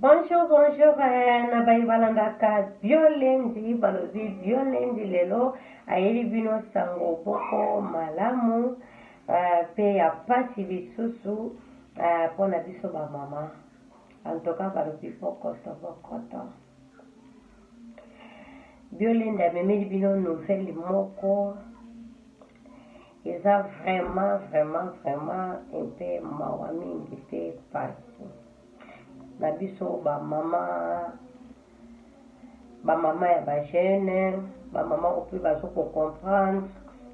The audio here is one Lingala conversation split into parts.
Bonjour, bonjour, nabai balandaka violendi, balozi violendi lelo, aeli bino sango boko malamu, pe ya pasi bisusu, pona biso ba mama. En tout cas, balozi bokoto. Violendi amemeli bino nouvelle moko, eza vraiment un peu mawa mingi pe pasi. Na biso ba mama ya ba jeune, ba mama opi bazo ko comprendre,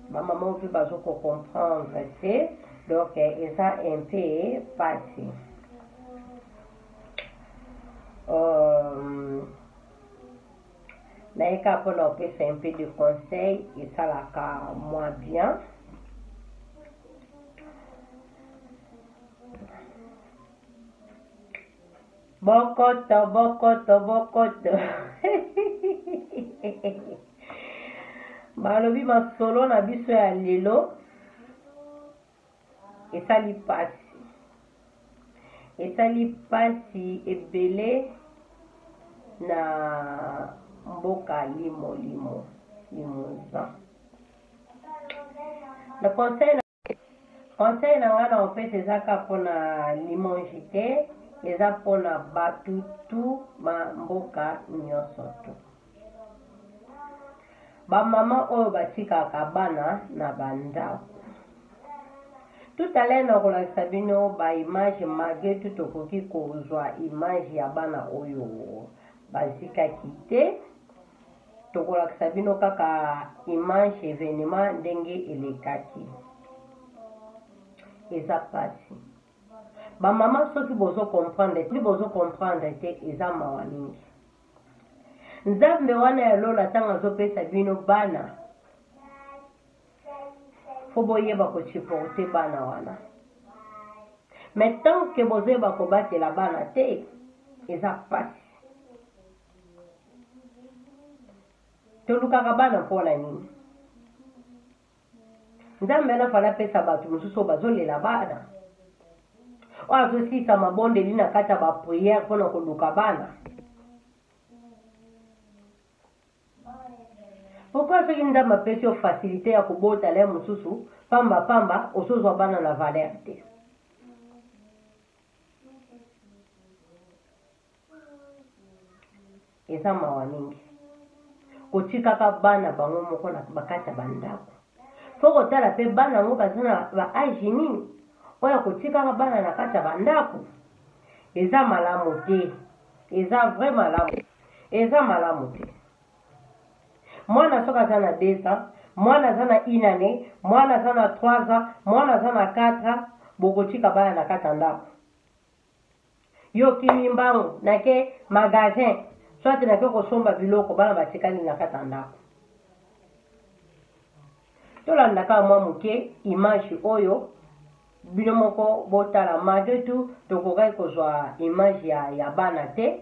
ba mama opi bazo ko comprendre c'est donc ça un peu passé. Naika pour nous faire un peu de conseils et ça la ka moins bien. Bokoto. Balobi masolo na biso ya lelo esali pasi ebele na mboka limoza. Le conseil na nga na opesa ezaka mpona limongi te, eza mpona batutu mboka nyonso tu. Bamama oyo batikaka bana na bandako. Tout à l'heure nakolakisa bino ba image malgré tout tokoki kozwa image ya bana oyo bazikaki te. Tokolakisa bino kaka image événement ndenge elekaki. Eza pasi. Bamama soki bozo comprendre te eza mawa mingi. Nzambe wana ya lola tanga azopesa bino bana. Fo boyeba ko supporter bana wana. Mais tant que bozoyeba ko batela bana te, eza pasi. Tolukaka bana mpona nini? Nzambe na fala pesa batu mosusu bazolela bana. Azosisa mabondeli na kata ba prière mpona koluka bana. Pourquoi soki nzambe apesi yo facilité ya kobota le mosusu pamba osozwa bana na valeur te? Eza mawa mingi. Kotikaka bana bango moko na bakata bandako. Foko tala pe bana ngo bazana ba age nini? Oya kotikaka bana na kata bandako. Eza malamu te. Eza vraiment malamu te. Mwana soka zana 2 ans, mwana zana 1 année, mwana zana 3 ans, mwana zana 4 ans, bokotika bana na kata ndako. Yo kimimbango nake magasin, soit nake kosomba biloko bana batikali na kata ndako. Tolandaka mwa muke image oyo bino moko botala malgré tout tokokai kozwa image ya bana te.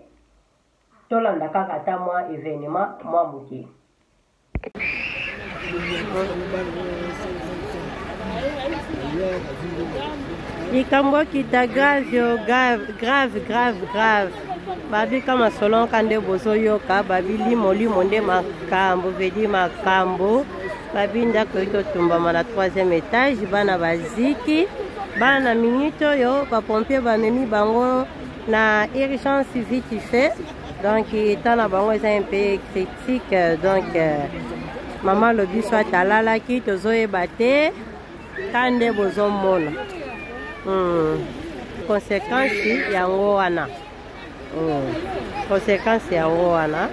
Tolandaka kata mwa événement mwa muke. Likambo kita grave. Babi kama solon kande bozo yoka babi limo nde makambo vedi makambo. Babi ndako ito tumbama na 3e étage bana baziki bana minito yo ba pompier bamemi bango na urgence vite fait. Donc étant na bango est un peu critique donc maman lobi soit talala ki tozoyeba te kande bozo mona. Conséquence yango wana. Conséquence yango wana.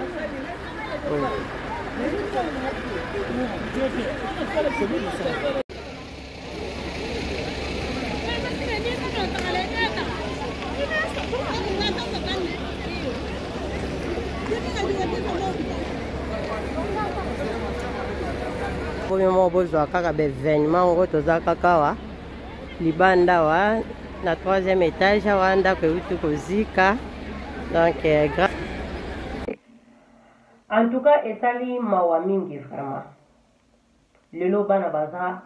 Premièrement, bozwa kaka événement ngo toza kaka wa libanda wa na 3e étage wa ndako euti kozika. Donc en tout cas esali mawa mingi vraiment. Lelo bana baza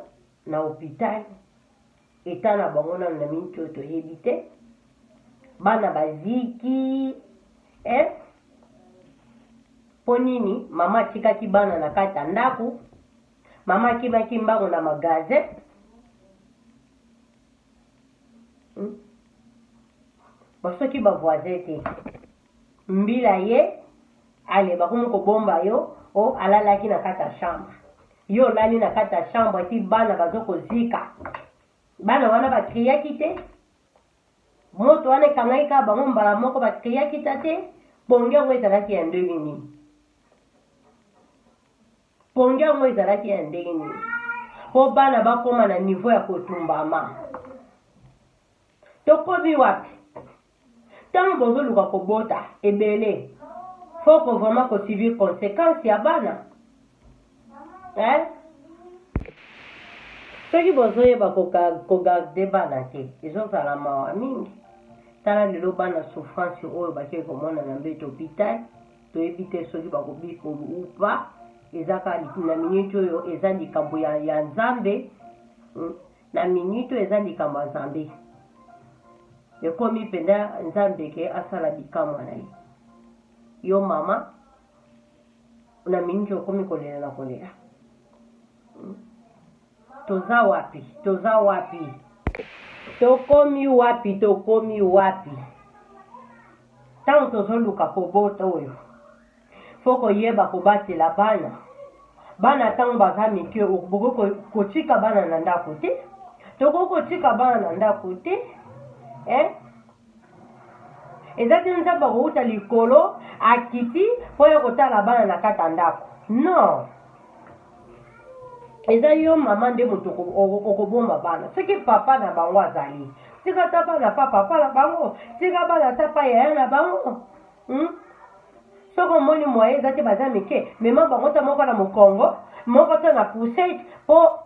na hôpital eta na bango na minto to yebite bana baziki Ponini mama tikaki bana na kati ya ndako, mama akimaki mbango na magasin. Basoki ba voisin te mbila ye ale bakomi kobomba yo o alalaki na kati ya chambre, yo lali na kati ya chambre ti bana bazokozika. Bana wana bakriaki te, moto wana ekangaki kaka bango mbala moko, bakriaki te. Pongi yango ezalaki ya ndenge nini? Pongi yango ezalaki ya ndenge nini? Po bana bakoma na niveau ya kotumbama. Tokobi wapi? Tango bozoluka kobota ebele, foko vraiment kosivir conséquence ya bana. Soki bozoyeba kogarde bana te, ezozala mawa mingi. Tala lelo bana souffrance oyo bake komona na mbeto hôpital, toyebi te soki bakobika upa. Ezaka na minute oyo eza likambo ya Nzambe, na minute eza likambo ya Nzambe. Ekomi penda Nzambe ke asala likambo na ye. Yo mama na minute okomi kolela na kolela. Toza wapi? Tokomi wapi? Tango tozoluka kobota oyo, foko yeba kobatela bana. Bana tango baza mike okoboko kotika bana na ndako te. Toko kotika bana na ndako te. Ezati nzamba kouta likolo akiti po ya kotala bana na kata ndako. Non. Eza yo mama nde moto okobomba bana. Soki papa na bango azali, tika tapa na papa na bango, tika bana tapa ya na bango. Soko moni moye ezati baza mike, mema bango ta moko na mokongo, moko ta na poussette po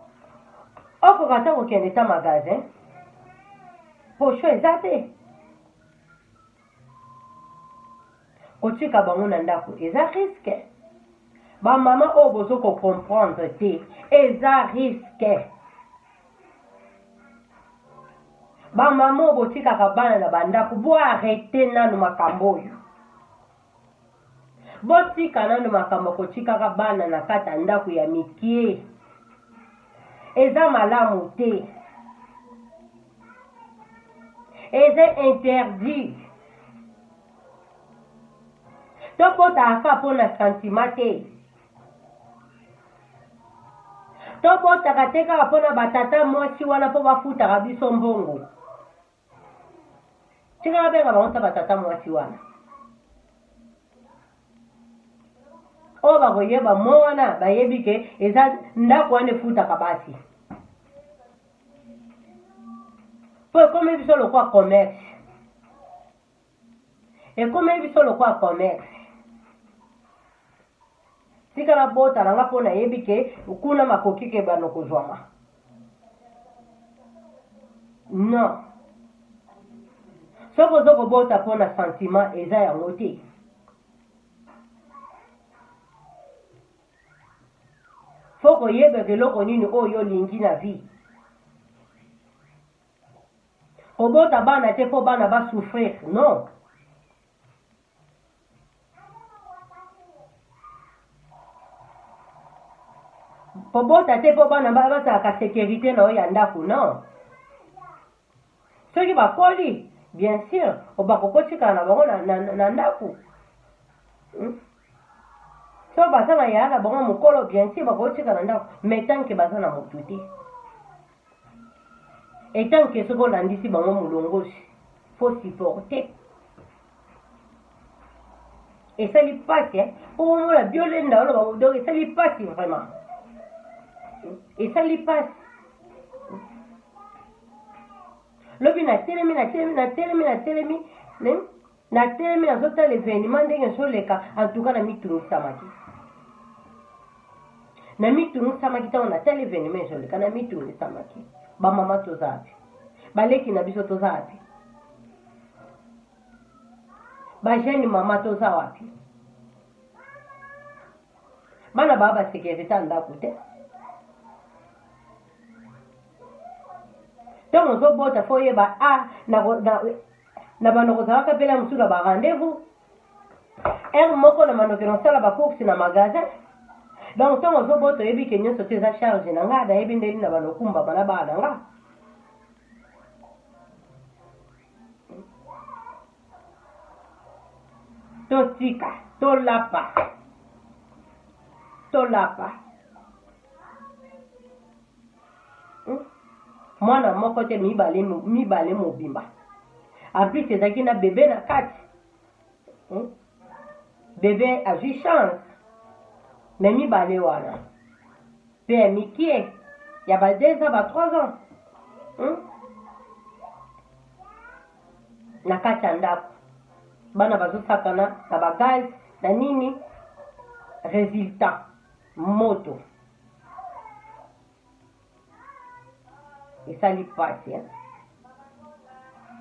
okokata kokende ta magasin. Po sho ezate. Kotika bango na ndako eza risque. Ba mama o bozo ko comprendre te, eza risque. Ba mama o botika ka bana na bandako bo arrêter nanu makambo oyo. Botika nanu makambo kotika ka bana na kata ndako ya mikie. Eza malamu te. Eza interdit. Topota aka pona sentiment te. Topota kateka pona batata mwasi wana po bafuta biso mbongo. Tika benga bango batata mwasi wana. O bakoyeba mwana bayebi ke eza ndako wane futa kabasi. Po comme biso lo kwa commerce. Et comme biso lo kwa commerce. Tika na bota nanga pona yebi ke ukuna makoki ke bano kozwama. Non. Soko zoko bota pona sentiment eza ya ngote. Foko yebe ke loko nini oyo lingi na vie. Obota bana te po bana ba souffrir, non. Pobota te po bana ba ka sécurité na oya ndako, non. Soki ba koli, bien sûr, obakokotika na bango na ndako. So baza na ya na bango mokolo, bien sûr bakokotika na ndako, mais tant que baza na motu te. Et tant que ce qu'on a dit, c'est bon, il faut supporter. Et ça lui passe, hein. Pour moi, la violence, et ça lui passe vraiment. Et ça lui passe. L'objet n'a tellement, l'événement, en tout cas, on a mis tout ça, na mitu nusama kita on a tel événement sur le cas na mitu nusama ki ba mama tozapi baleki na biso tozapi ba jeune mama tozawapi bana baba sécurité ndako te donc zo bota foye ba na bano kozaka pela musula ba rendez-vous moko na manoke na sala ba course na magasin. Donc tant ozo boto yebi ke nyoso te za charge na nga da yebi ndeli na banokumba bana bana nga. Totika, tolapa. Mwana moko te mibale mobimba. En plus ezaki na bébé na kati. Bébé a eu chance. Mais mibale wana. Pe mikie. Ya ba 2 ans, ba 3 ans. Na kati ya ndako. Bana bazosakana na bagaz na nini. Résultat. Moto. Et ça lui passe. Hein?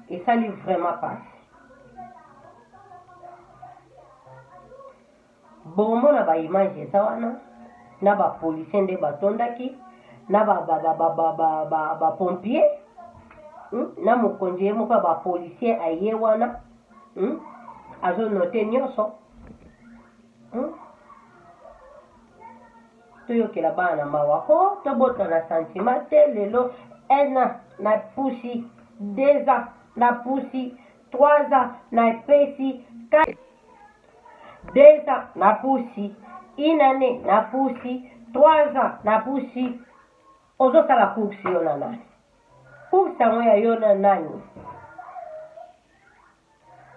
Et ça lui vraiment passe. Bon, na ba image ça wana na ba policier nde batondaki na ba pompier na mokonzi moko ba policier aye wana azo noter nyonso toyokela bana mawako tobota na sentiment te lelo 1 an na pusi 2 ans na pusi 3 ans na pesi 4 2 ans na pusi 1 année na pusi 3 ans na pusi ozosala course yo na nani course yango ya yo na nani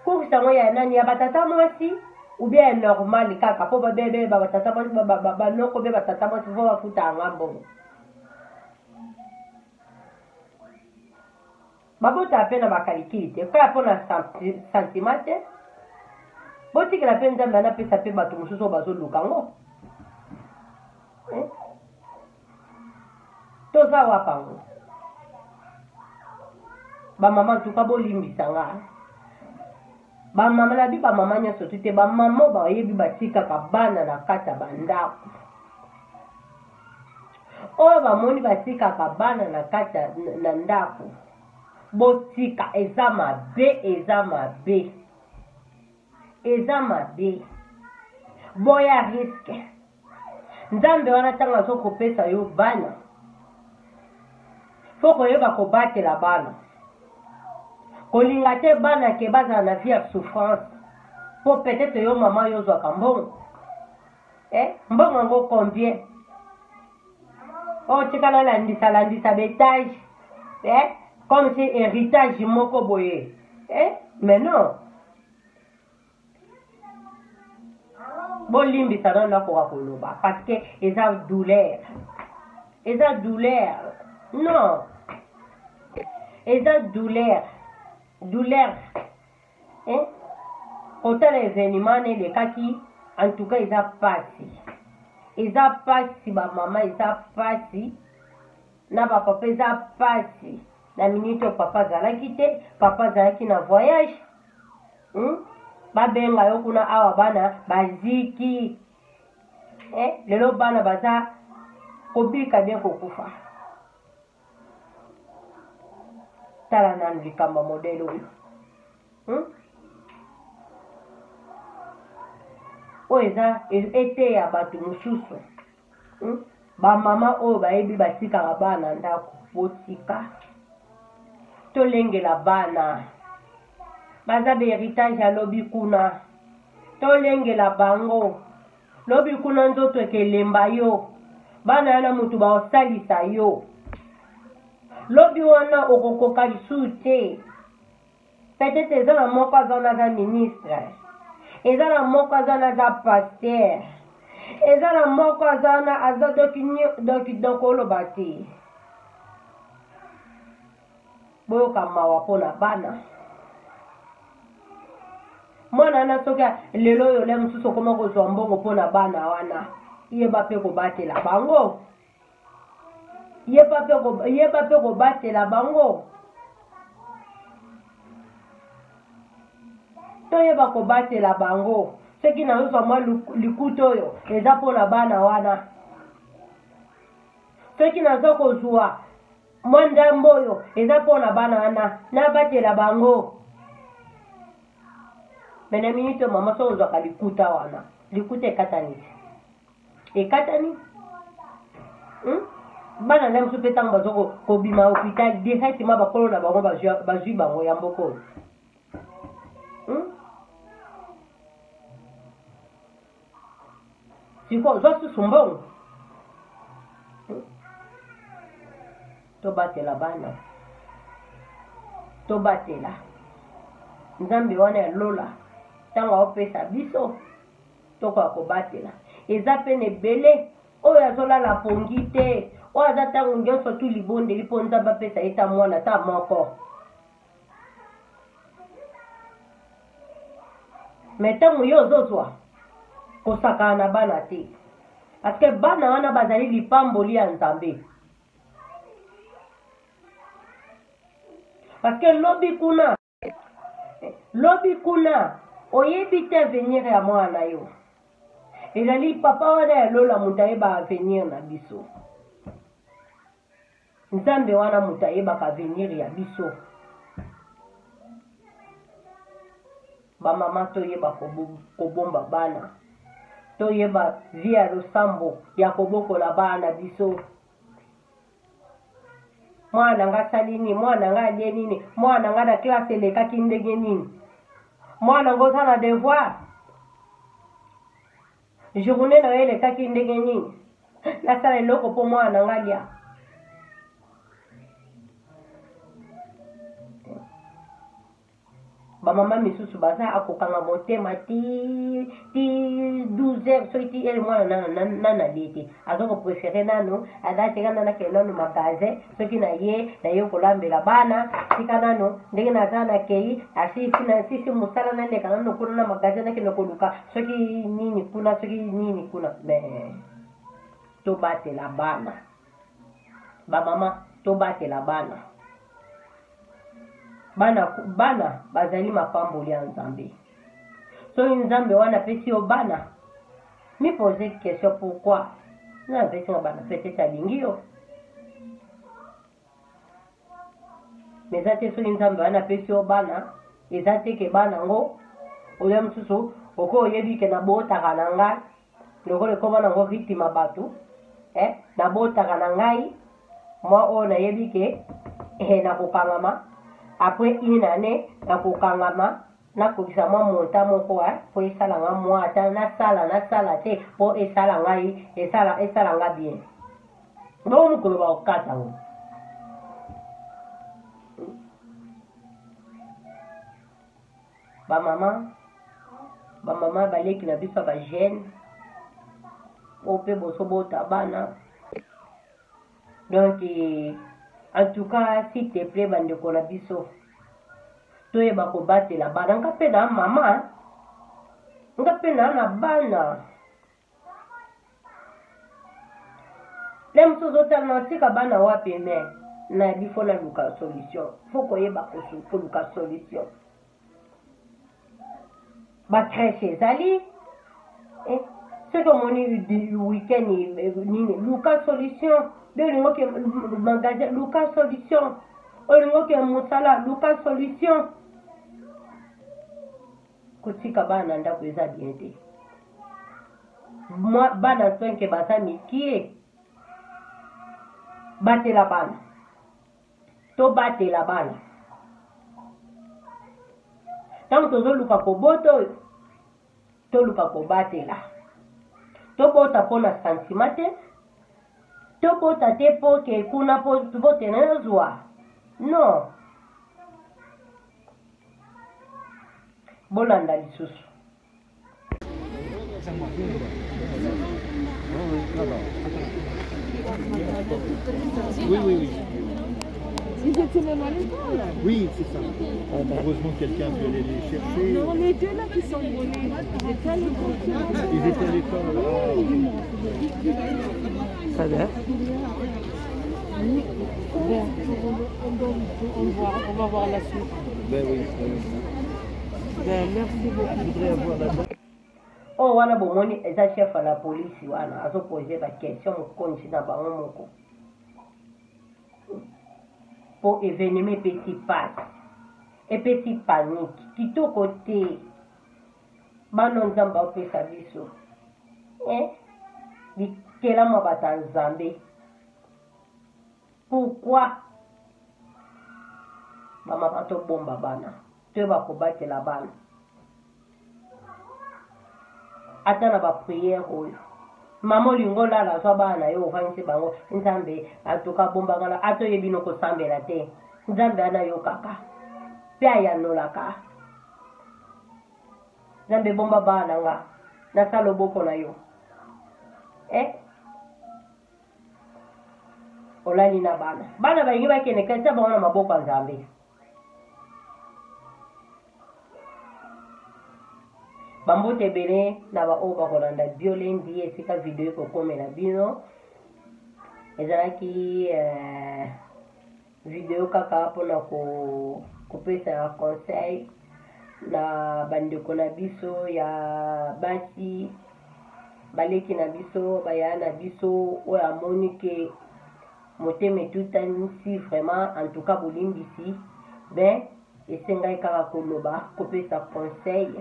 course yango ya nani ya batata mwasi ou bien normal kaka po babebe batata mwasi banoko be batata mwasi fo bafuta anga mbongo babota apena bakalikili te kaya mpo na sentiment te botikela mpe nzambe anapesa mpe bato mosusu oyo bazoluka ngo toza wapango bamama ntuka bolimbisa nga bamama nabi bamama nyonso tu te bamama bayebi batikaka bana na kati ya bandako oyo bamoni batikaka bana na kati na ndako botika eza mabe boya riske nzambe wana ntango azokopesa yo bana fo koyeba kobatela bana kolinga te bana ke bazala na vie ya souffrance po peut-être yo mama yo ozwaka mbongo mbongo yango combien oyo tika nalandisa betage comme si héritage moko boye mais non bolimbisa na nakoka koloba parce que eza douleur non eza douleur kotala événement nelekaki en tout cas eza pasi bamama eza pasi na bapapa eza pasi na minute oyo papa azalaki te papa azalaki na voyage babenga yo kuna awa bana baziki lelo bana baza kobika bien kokufa tala nanu likambo modele oyo oyo eza ete ya bato mosusu bamama oyo bayebi batikaka bana ndako botika tolengela bana baza behéritage alobi kuna tolengela bango lobi kuna nzoto ekelemba yo bana yana mutu baosalisa yo lobi wana okokoka lisusu te peut-être eza na moko aza wana aza ministre eza na moko aza wana aza paster eza na moko aza wana aza donc oloba te boyoka mawa mpona bana mwana wana soki lelo oyo le mosusu okoma kozwa mbongo mpona bana wana yeba mpe kobatela bango yeba mpe kobatela bango toyeba kobatela bango soki nazozwa mwa likuta oyo eza mpona bana wana soki naza kozwa mwa ndambo oyo eza mpona bana wana nabatela bango mena minute mama so ozwaka likuta wana likuta ekatani ekatani bana ndem so petang bazoko kobima hôpital directement bakolo na bango bazwi bango ya mboko siko zwa susu mbongo tobatela bana tobatela nzambe wana ya lola ntango aopesa biso tokoya kobatela eza pene ebele oyo azolala pongi te oyo aza ntango nyonso tu libondeli mpo nzambe apesa ye ta mwana ta moko me ntango yo ozozwa kosakana na bana te parceke bana wana bazali lipamboli ya nzambe parceke lobi kuna oyebi te avenir ya mwana yo ezali papa wana ya lola moto ayeba avenir na biso nzambe wana moto ayebaka avenir ya biso bamama toyeba kobomba bana toyeba vie ya losambo ya kobokola bana biso mwana nga asali nini mwana nga alie nini mwana nga na klase elekaki ndenge nini mwana nga oza na devoir journée na yo elekaki ndenge nini nasala eloko mpo mwana nga alia bamama misusu baza akokanga motema ti 12 heures soki ti ele mwana nana lie te azokoprefere nano aza tika nanake nano magasin soki na ye kolambela bana tika nano ndenge naza na kei asisi mosala naleka nano kuna na magasin nakende koluka soki nini kuna soki nini kuna me tobatela bana bamama tobatela bana bazali mapamboli ya nzambe soki nzambe wana apesi yo bana mi pose question pourquoi na apesi nga bana peut-être alingi yo me eza te soki nzambe wana apesi yo bana eza te ke bana ngo oyo mosusu oko oyebi ke nabotaka na ngai lokola ekoma nango ritima bato nabotaka na ngai mwa oyo nayebi ke nakokangama après une année nakokangama nakokisa mwa monta moko po esala nga mwa ata nasala te po esala ngai esala nga bien bongo mokolo bakokata ngo bamama baleki na biso bagene o mpe bosobota bana donc en tout cas s'il te plaît bandeko na biso toyeba kobatela bana nga mpe na mama nga mpe na bana le mosu ozotala na tika bana wapi me nayebi fo naluka solution fo koyeba koluka solution bacreche ezali soki omoni weekend nini luka solution de olingoki magasin luka solution olingoki mosala luka solution kotika bana na ndako eza bien te bana sonke baza mikie batela bana tobatela bana ntango tozoluka kobota oyo toluka kobatela tobota mpo na santima te tobota te mpo ke kuna mpo tena ezwa non bolanda lisusu Oui. Ils étaient même à l'école. Oui, c'est ça. Heureusement, quelqu'un peut aller les chercher. Non, les deux là qui sont brûlés, ils étaient à l'école. Ils étaient à l'école. Ça va. On va voir la suite. Ben oui. Ben, merci beaucoup. Je voudrais avoir la... Oh, wana bomoni eza chef à la police wana azoposer ba question mokonzi na bango moko po événement petit passe et petit panique kitoko te bana nzambe opesa biso bikelama bata nzambe. Pourquoi bamama tobomba bana toyeba kobatela bana ata na bapriere oyo mama olingo olala azwa bana na yo ofandisi bango nzambe atoka bombangana ata oyebi no kosambela te nzambe anayokaka mpe ayanolaka. Nzambe bomba bana nga nasala loboko na yo olali na bana balingi bakende kasi bango na maboko ya nzambe. Bambote ebele na baoyo bakolanda biolendi esika video ekokomela bino ezalaki video kaka mpona kopesa conseil na bandeko na biso ya basi baleki na biso baya na biso oyo amoni ke motema etutanisi vraiment en tout cas bolimbisi ben esengai kaka koloba kopesa conseil.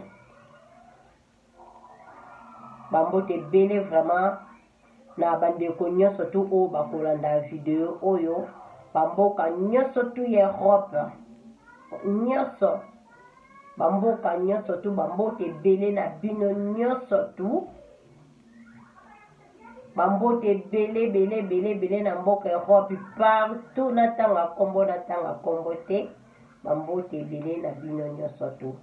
Bambote ebele vraiment na bandeko nyonso tu oyo bakolanda video oyo bamboka nyonso tu ya Europe nyonso bamboka nyonso tu bambote ebele na bino nyonso tu bambote ebele na mboka Europe partout natanga kombo te bambote ebele na bino nyonso tu.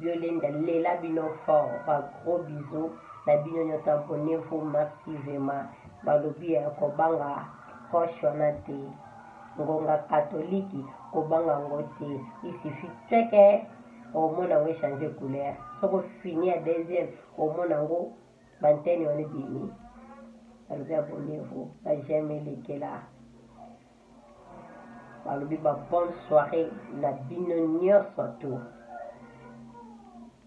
Violenda lela bino fort ba gros bisous na bino nyonso abonnez-vous massivement balobi ya kobanga koche wana te ngonga katoliki kobanga ngo te il suffit teke omona ngo changer couleur soko fini ya deuxième omona ngo bantene wana bini balobi abonnez-vous ba j'aime lekela balobi ba bonne soirée na bino nyonso tu.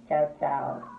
Ciao, ciao.